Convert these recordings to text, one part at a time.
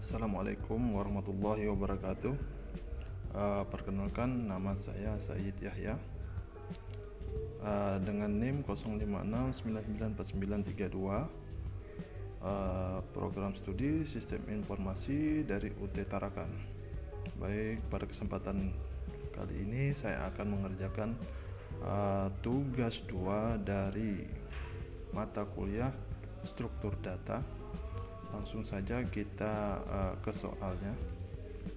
Assalamualaikum warahmatullahi wabarakatuh. Perkenalkan, nama saya Said Yahya, dengan NIM 0569949932, program studi Sistem Informasi dari UT Tarakan. Baik, pada kesempatan kali ini saya akan mengerjakan tugas 2 dari mata kuliah struktur data. Langsung saja kita ke soalnya.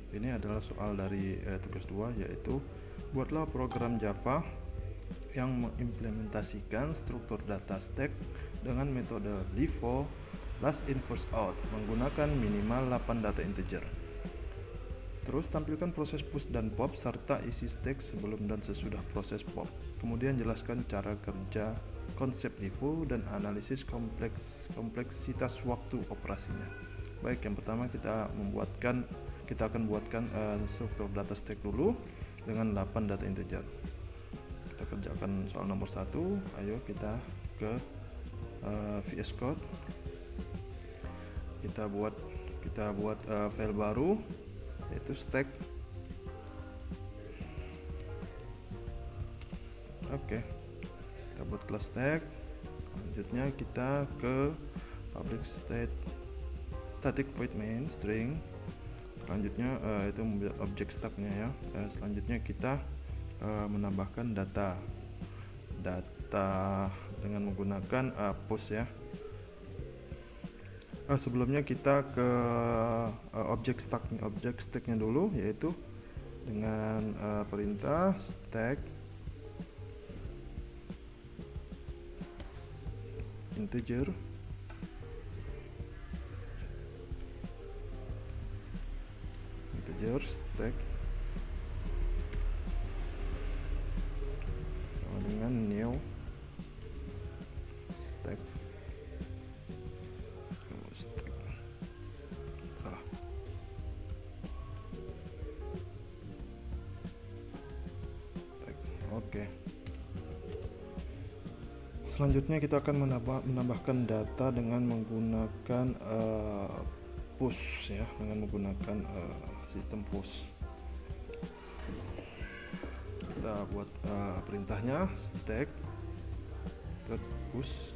Ini adalah soal dari tugas 2, yaitu buatlah program Java yang mengimplementasikan struktur data stack dengan metode LIFO, last in first out, menggunakan minimal 8 data integer. Terus tampilkan proses push dan pop serta isi stack sebelum dan sesudah proses pop. Kemudian jelaskan cara kerja konsep LIFO dan analisis kompleksitas waktu operasinya. Baik, yang pertama kita akan buatkan struktur data stack dulu dengan 8 data integer. Kita kerjakan soal nomor 1. Ayo kita ke VS Code. Kita buat file baru, yaitu stack. Oke, kita buat kelas stack. Selanjutnya kita ke public static void main string. Selanjutnya itu objek stacknya ya. Selanjutnya kita menambahkan data dengan menggunakan post ya. Sebelumnya kita ke objek stacknya dulu, yaitu dengan perintah stack integer stack sama dengan new stack. Salah. Oke. Selanjutnya kita akan menambahkan data dengan menggunakan push ya, dengan menggunakan sistem push. Kita buat perintahnya stack push.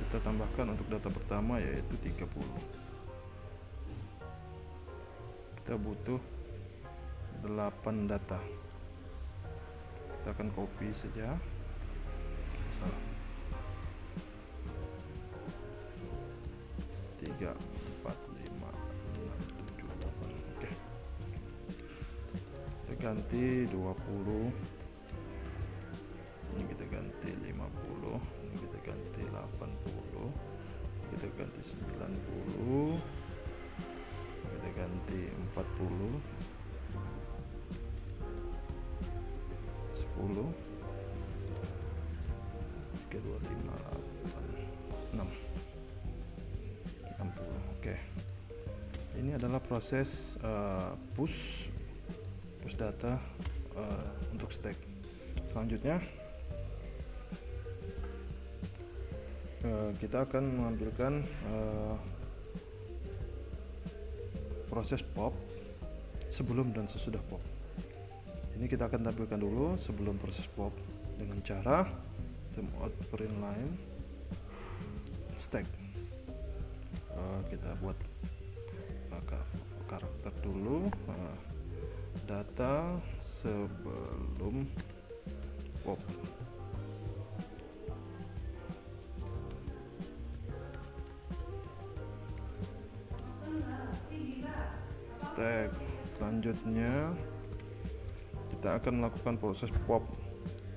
Kita tambahkan untuk data pertama, yaitu 30. Kita butuh 8 data. Kita akan copy saja. Salah. 3, 4, 5, 6, 7, 8. Oke. Kita ganti 20. Ini kita ganti 50. Ini kita ganti 80. Kita ganti 90. Kita ganti 40. 10, 3, 2, 5, 8, 6, 60. Oke. Ini adalah proses push data untuk stack. Selanjutnya kita akan mengambilkan proses pop sebelum dan sesudah pop. Ini kita akan tampilkan dulu sebelum proses pop dengan cara system out print line stack. Kita buat karakter dulu, data sebelum pop. Stack. Selanjutnya kita akan melakukan proses pop.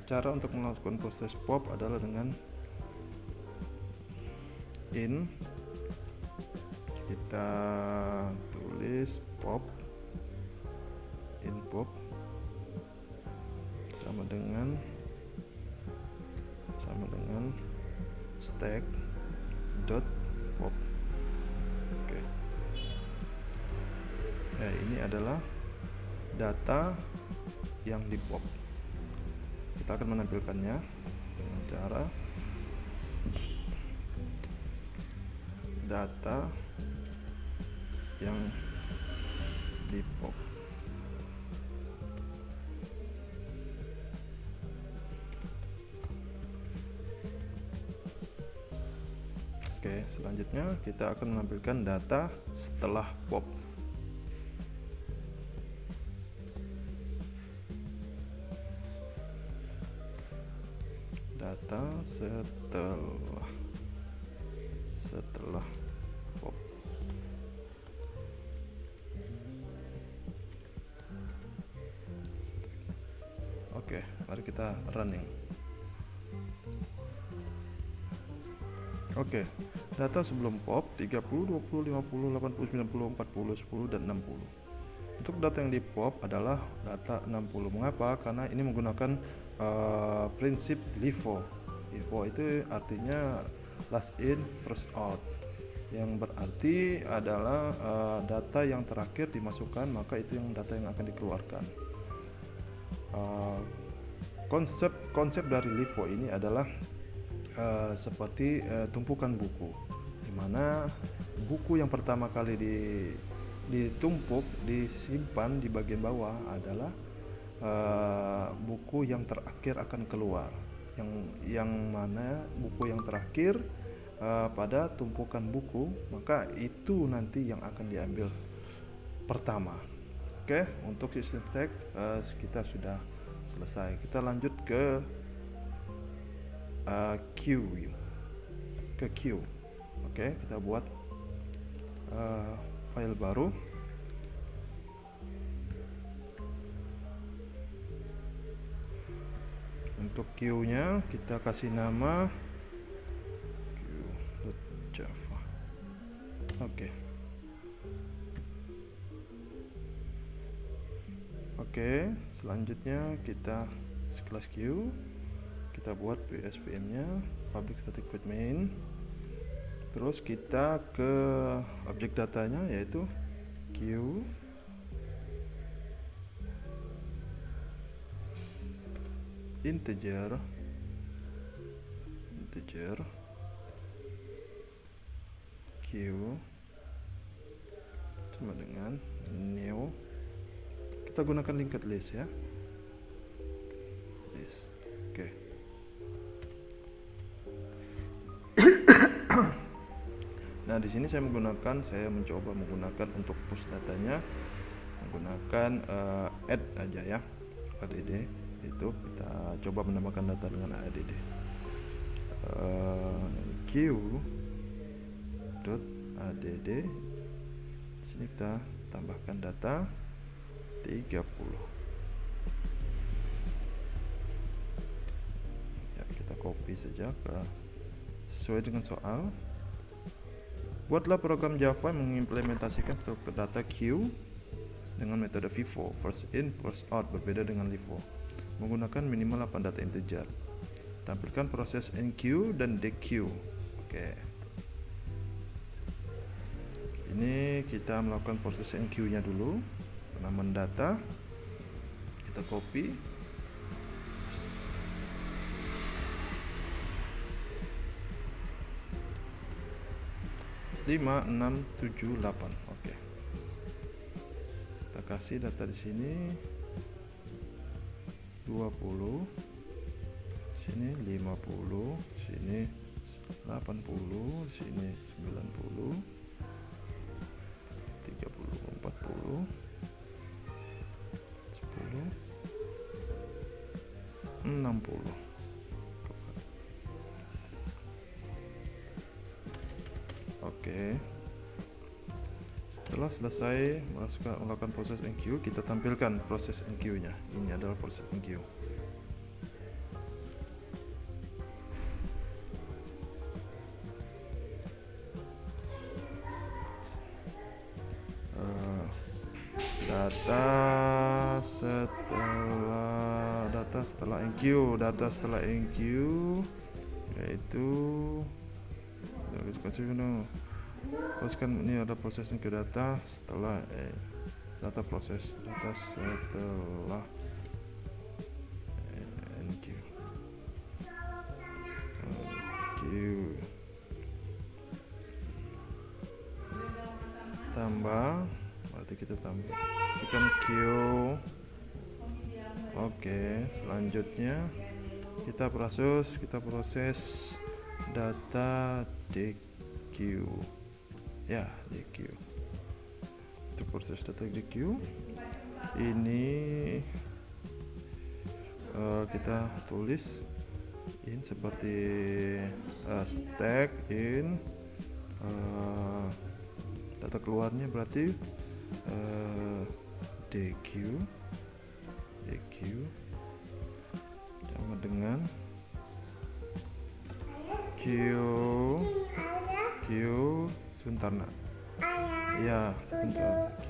Cara untuk melakukan proses pop adalah dengan in, kita tulis pop, in pop sama dengan stack dot pop. Oke. Ya, ini adalah data yang di pop. Kita akan menampilkannya dengan cara data yang di pop. Oke, selanjutnya kita akan menampilkan data setelah pop. Data setelah pop. Oke, mari kita running. Oke, data sebelum pop 30, 20, 50, 80, 90, 40, 10, dan 60. Untuk data yang di pop adalah data 60. Mengapa? Karena ini menggunakan prinsip LIFO. LIFO itu artinya last in first out, yang berarti adalah data yang terakhir dimasukkan, maka itu yang data yang akan dikeluarkan. Konsep dari LIFO ini adalah seperti tumpukan buku, di mana buku yang pertama kali ditumpuk, disimpan di bagian bawah adalah buku yang terakhir akan keluar, yang mana buku yang terakhir pada tumpukan buku, maka itu nanti yang akan diambil pertama. Oke, untuk sistem tag kita sudah selesai. Kita lanjut ke queue. Oke, kita buat file baru. Untuk queue-nya kita kasih nama queue.java. Oke, selanjutnya kita kelas queue, kita buat PSVM-nya public static void main. Terus kita ke objek datanya yaitu queue integer queue sama dengan new. Kita gunakan linked list ya. List. Oke. Nah, di sini saya mencoba menggunakan untuk push datanya menggunakan add aja ya, add. Itu kita coba menambahkan data dengan add. Queue.add. Di sini kita tambahkan data 30. Ya, kita copy saja sesuai dengan soal. Buatlah program Java yang mengimplementasikan struktur data queue dengan metode FIFO, first in first out, berbeda dengan LIFO, menggunakan minimal 8 data integer. Tampilkan proses enqueue dan dequeue. Oke. Ini kita melakukan proses enqueue-nya dulu. Penamaan data kita copy, lima, 6, 7, 8. Oke. Kita kasih data di sini 20, sini 50, sini 80, sini 90, 30, 40, 10, 60. Oke. Setelah selesai melakukan proses enqueue, kita tampilkan proses enqueue-nya. Ini adalah proses enqueue. Data setelah enqueue yaitu teruskan. Ini ada proses enqueue data setelah data setelah enqueue. tambah, berarti kita tambahkan Q. Oke, selanjutnya kita proses data DQ ya, DQ. Untuk proses data DQ ini kita tulis in seperti stack in data keluarnya berarti DQ sama dengan Q sebentar nak ya, sebentar. Q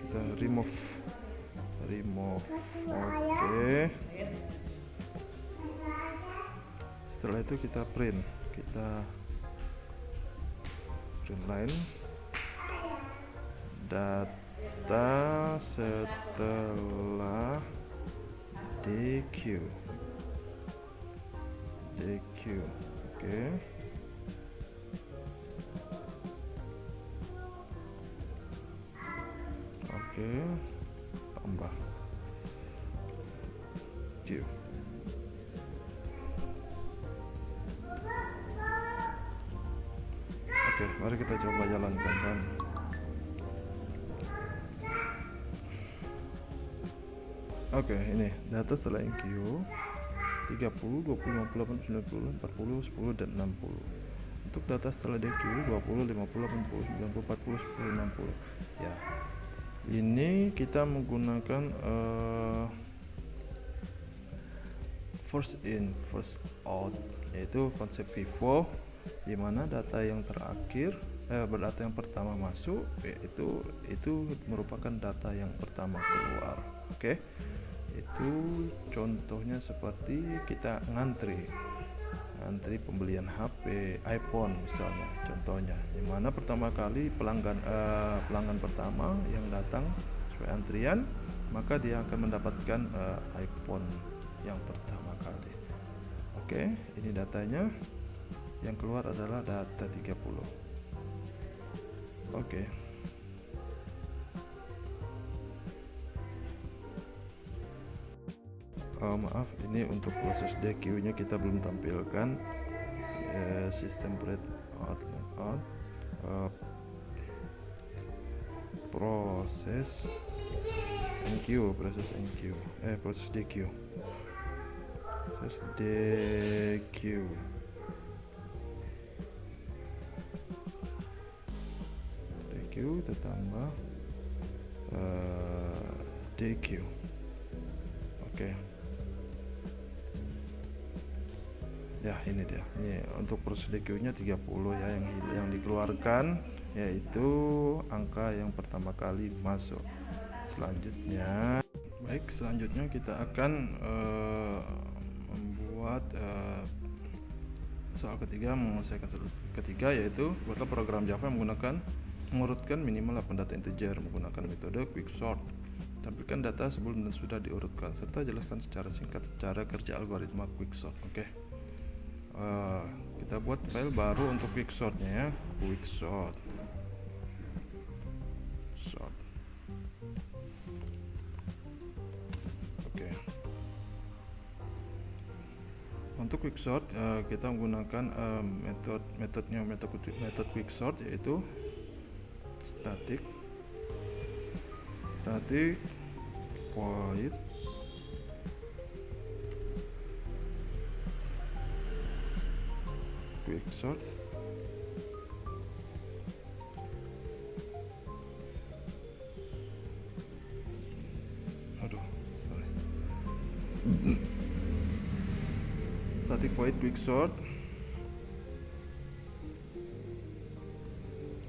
kita remove. Oke, setelah itu kita print line data setelah DQ. Oke, tambah Q. Oke, mari kita coba jalankan kan. Oke, ini data setelah NQ 30, 20, 58, 90, 40, 10 dan 60. Untuk data setelah DQ 20, 50, 80, 90, 40, 10, 60. Ya. Ini kita menggunakan first in first out, yaitu konsep FIFO, di mana data yang terakhir data yang pertama masuk itu merupakan data yang pertama keluar. Oke. Itu contohnya seperti kita ngantri pembelian HP iPhone misalnya, contohnya yang mana pertama kali pelanggan pertama yang datang sesuai antrian, maka dia akan mendapatkan iPhone yang pertama kali. Oke, ini datanya, yang keluar adalah data 30. Oke. Maaf, ini untuk proses DQ nya kita belum tampilkan sistem bread out proses DQ. Proses DQ kita tambah DQ. Oke. Ya, ini dia. Ini untuk proses DQ nya 30 ya, yang dikeluarkan yaitu angka yang pertama kali masuk. Selanjutnya kita akan membuat soal ketiga, menyelesaikan soal ketiga, yaitu buatlah program Java yang mengurutkan minimal 8 data integer menggunakan metode quicksort. Tampilkan data sebelum dan sudah diurutkan serta jelaskan secara singkat cara kerja algoritma quicksort. Oke. Kita buat file baru untuk quicksortnya ya, quicksort. Oke. Untuk quicksort kita menggunakan metode quicksort, yaitu static void quicksort static void quicksort,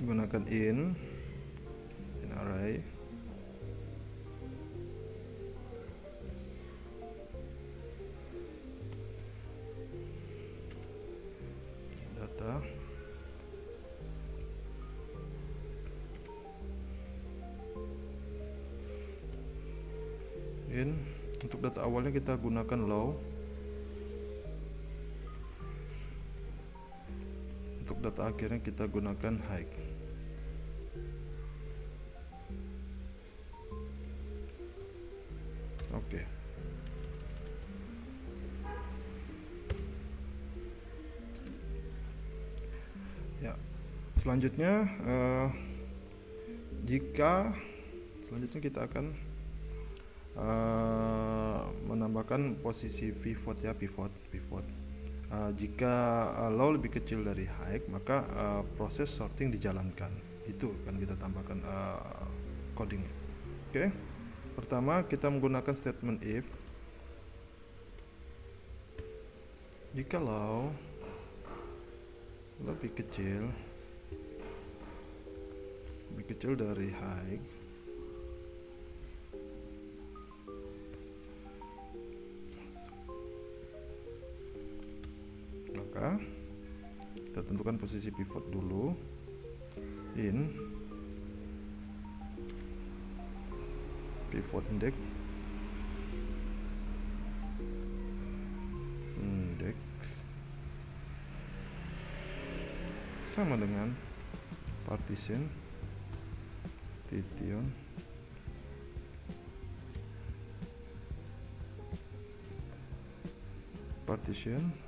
gunakan in array data in. Untuk data awalnya kita gunakan low, untuk data akhirnya kita gunakan high. Ya, selanjutnya selanjutnya kita akan menambahkan posisi pivot ya, pivot. Jika low lebih kecil dari high, maka proses sorting dijalankan. Itu akan kita tambahkan codingnya. Oke. Pertama kita menggunakan statement if. Jika low lebih kecil dari high, maka kita tentukan posisi pivot dulu, in pivot index sama dengan partition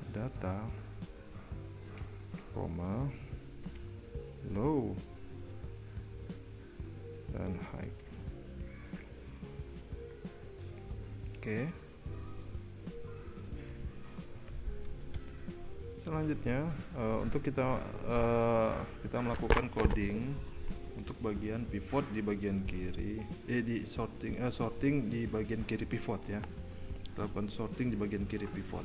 data, low dan high. Oke. Selanjutnya untuk kita melakukan coding untuk bagian pivot di bagian kiri, di sorting di bagian kiri pivot ya. Kita lakukan sorting di bagian kiri pivot.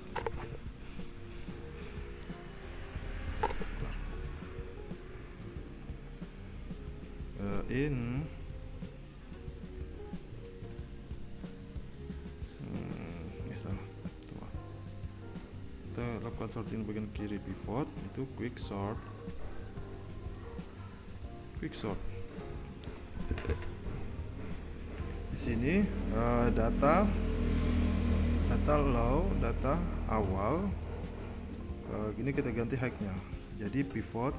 Kita lakukan sorting di bagian kiri pivot, itu quick sort. Di sini data low, data awal, gini kita ganti high-nya. Jadi pivot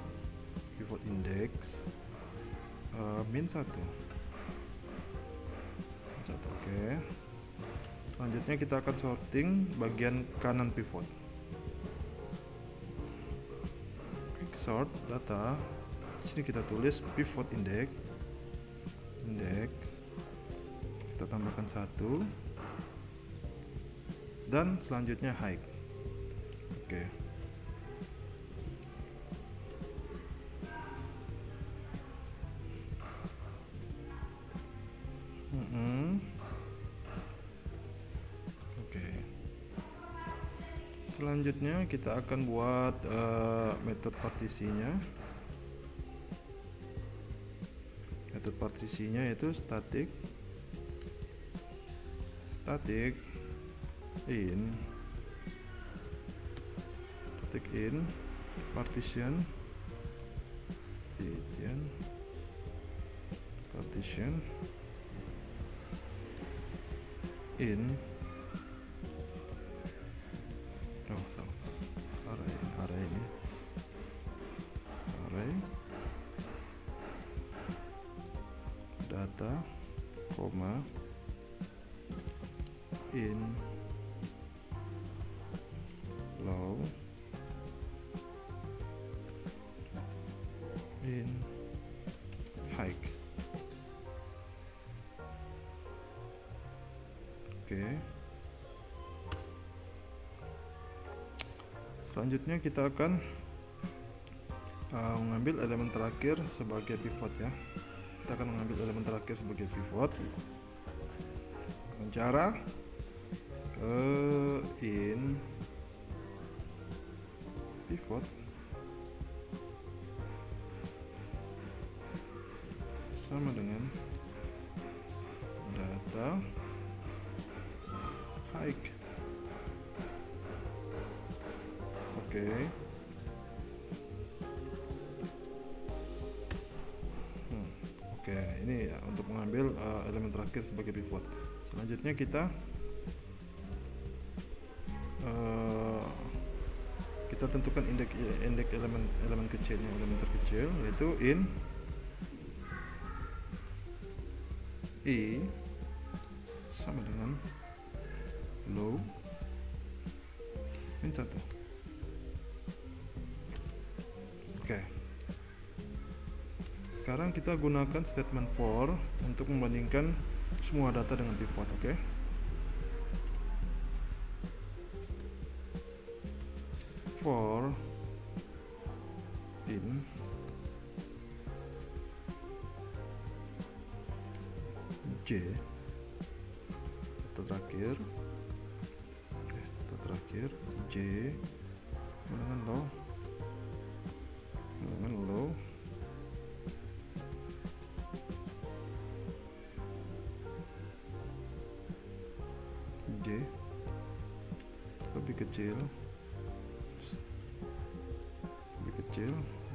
index min 1. Oke. Selanjutnya kita akan sorting bagian kanan pivot. Quick sort data. Di sini kita tulis pivot index. Kita tambahkan 1 dan selanjutnya high. Oke. Selanjutnya kita akan buat metode partisinya. Metode partisinya yaitu static in partition in array data, in low, in high. Oke. Selanjutnya kita akan mengambil elemen terakhir sebagai pivot ya. Kita akan mengambil elemen terakhir sebagai pivot dengan cara in pivot sama dengan data high. Oke. Oke, ini ya, untuk mengambil elemen terakhir sebagai pivot. Selanjutnya kita tentukan indeks elemen kecilnya, elemen terkecil, yaitu in i sama dengan low min 1. Oke, Sekarang kita gunakan statement for untuk membandingkan semua data dengan pivot. Oke. For in J, data terakhir J dengan low J lebih kecil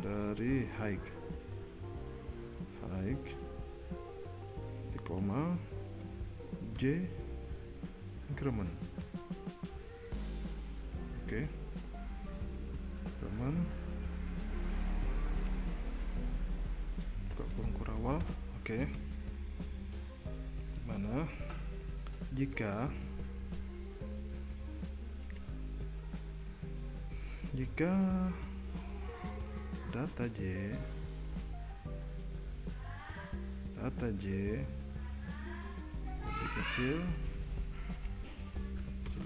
dari high di koma J increment. Oke. Increment buka kurung kurawal. Oke. Dimana jika data J lebih kecil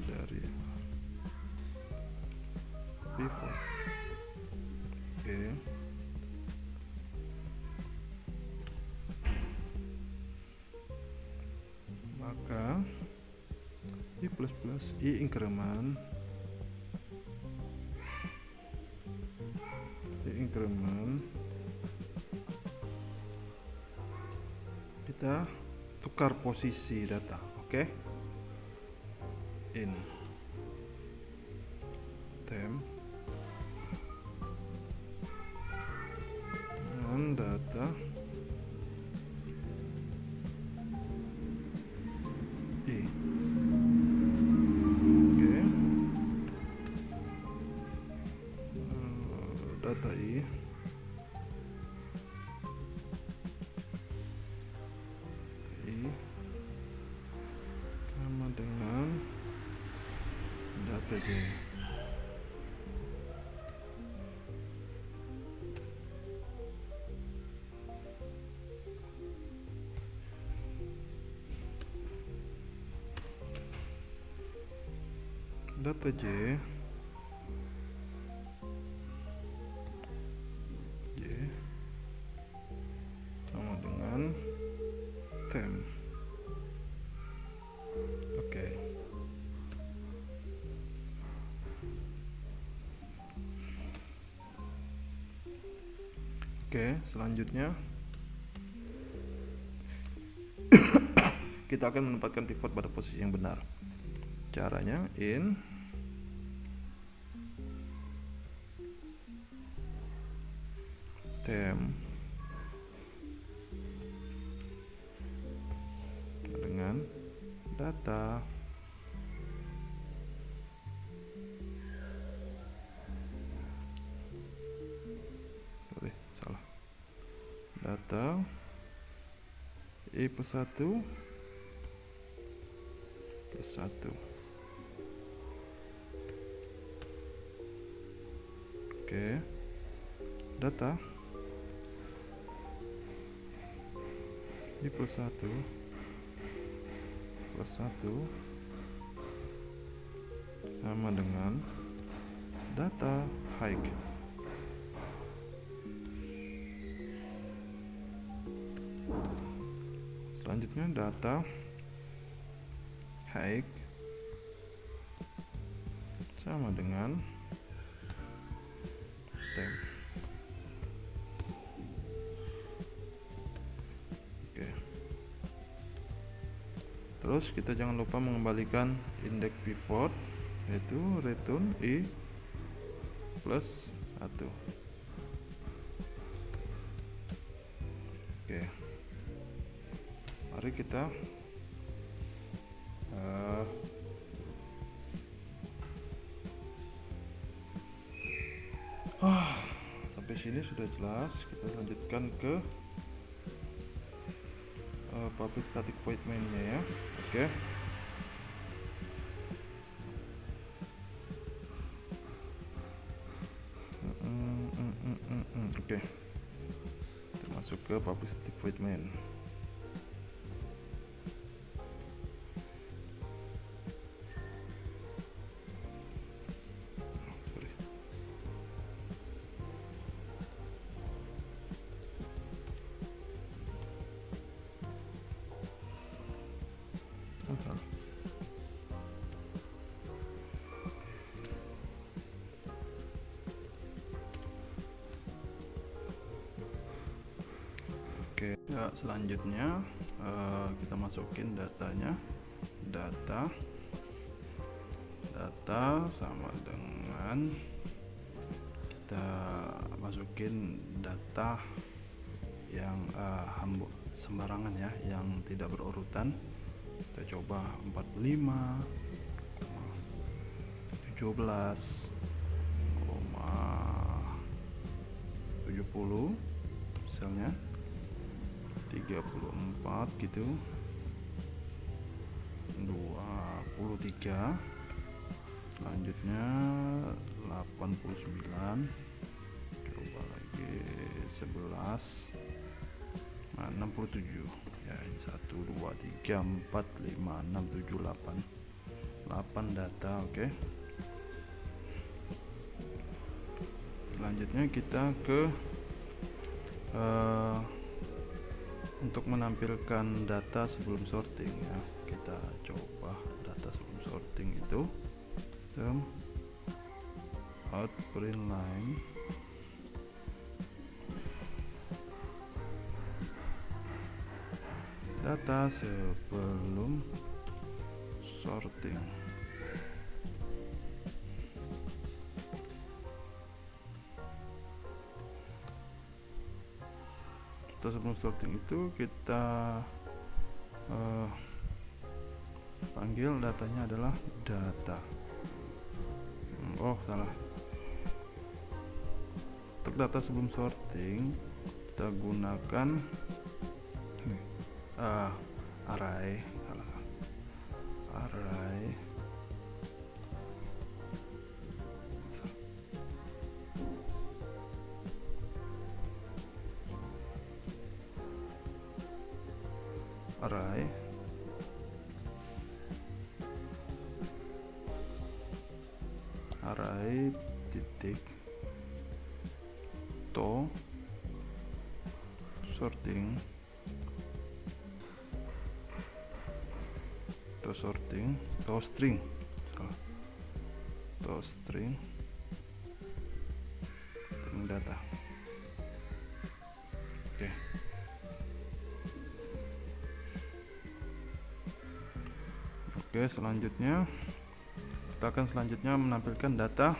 dari pivot. Oke. Maka I plus I increment kita tukar posisi data. Oke. In temp dengan data I. Oke. Data I sama dengan data J. Data J sama dengan temp. Oke. Oke, selanjutnya kita akan menempatkan pivot pada posisi yang benar. Caranya in temp dengan data data I plus 1 plus 1. Oke. Data I plus 1 plus 1 sama dengan data high. Selanjutnya data high sama dengan temp. Oke. Terus kita jangan lupa mengembalikan indeks pivot, yaitu return I plus 1. Oke. Mari kita sampai sini sudah jelas. Kita lanjutkan ke public static void main-nya ya. Oke. Oke. masuk ke public static void main. Oke, ya, selanjutnya kita masukin datanya. Data sama dengan kita masukin data yang sembarangan ya, yang tidak berurutan. Kita coba 45, 17, 70 misalnya, 34 gitu, 23, selanjutnya 89, coba lagi 11, 67 ya, ini 1 2 3 4 5 6 7 8 data. Oke. Selanjutnya kita ke untuk menampilkan data sebelum sorting ya, kita coba data sebelum sorting itu sistem out print line, data sebelum sorting. Sebelum sorting itu kita panggil datanya adalah data. Salah. Untuk data sebelum sorting kita gunakan array. Array titik to sorting string data. Oke. Selanjutnya kita akan menampilkan data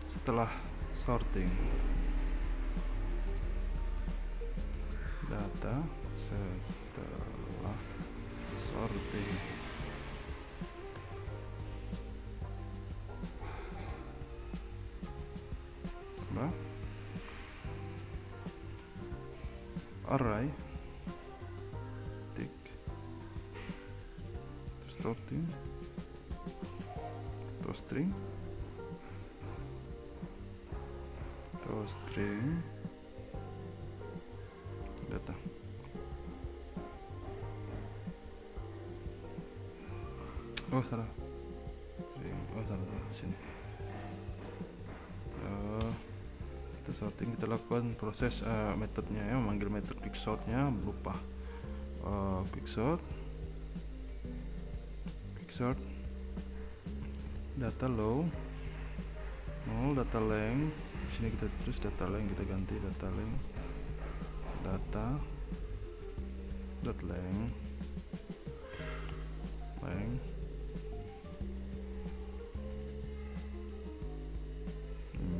setelah sorting. Data setelah sorting. Array tick sorting to string data. Salah string, salah sini. Kita sorting, kita lakukan proses metodenya ya, memanggil metode quicksort-nya berupa quicksort data low, data length. Di sini kita terus data length, kita ganti data length, dot length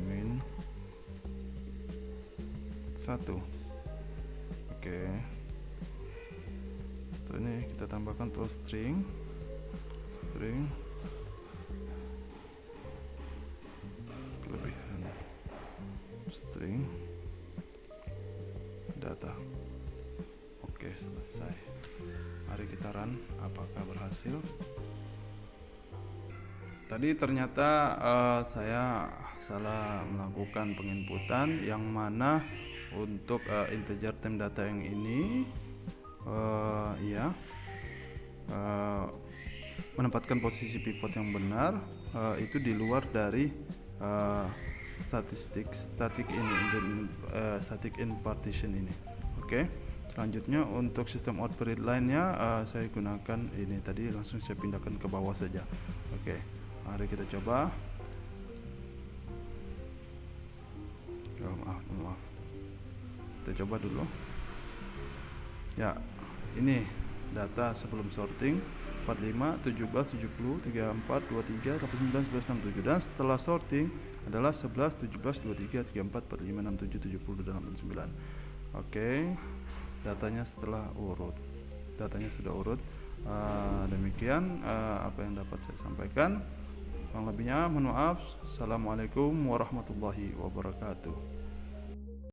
min 1. Oke. Ini kita tambahkan to string kelebihan string data. Oke, selesai. Mari kita run, apakah berhasil. tadi ternyata saya salah melakukan penginputan, yang mana untuk integer time data yang ini ya menempatkan posisi pivot yang benar itu di luar dari static in partition ini. Oke. Selanjutnya untuk sistem output line-nya saya gunakan ini tadi, langsung saya pindahkan ke bawah saja. Oke. Mari kita coba. Maaf. Kita coba dulu. Ya, ini data sebelum sorting 45, 17, 70, 34, 23, 89, 11, 67, dan setelah sorting adalah 11, 17, 23, 34, 45, 67, 70, dan 89. Oke, datanya setelah urut. Datanya sudah urut. Demikian apa yang dapat saya sampaikan. Kurang lebihnya mohon maaf. Assalamualaikum warahmatullahi wabarakatuh.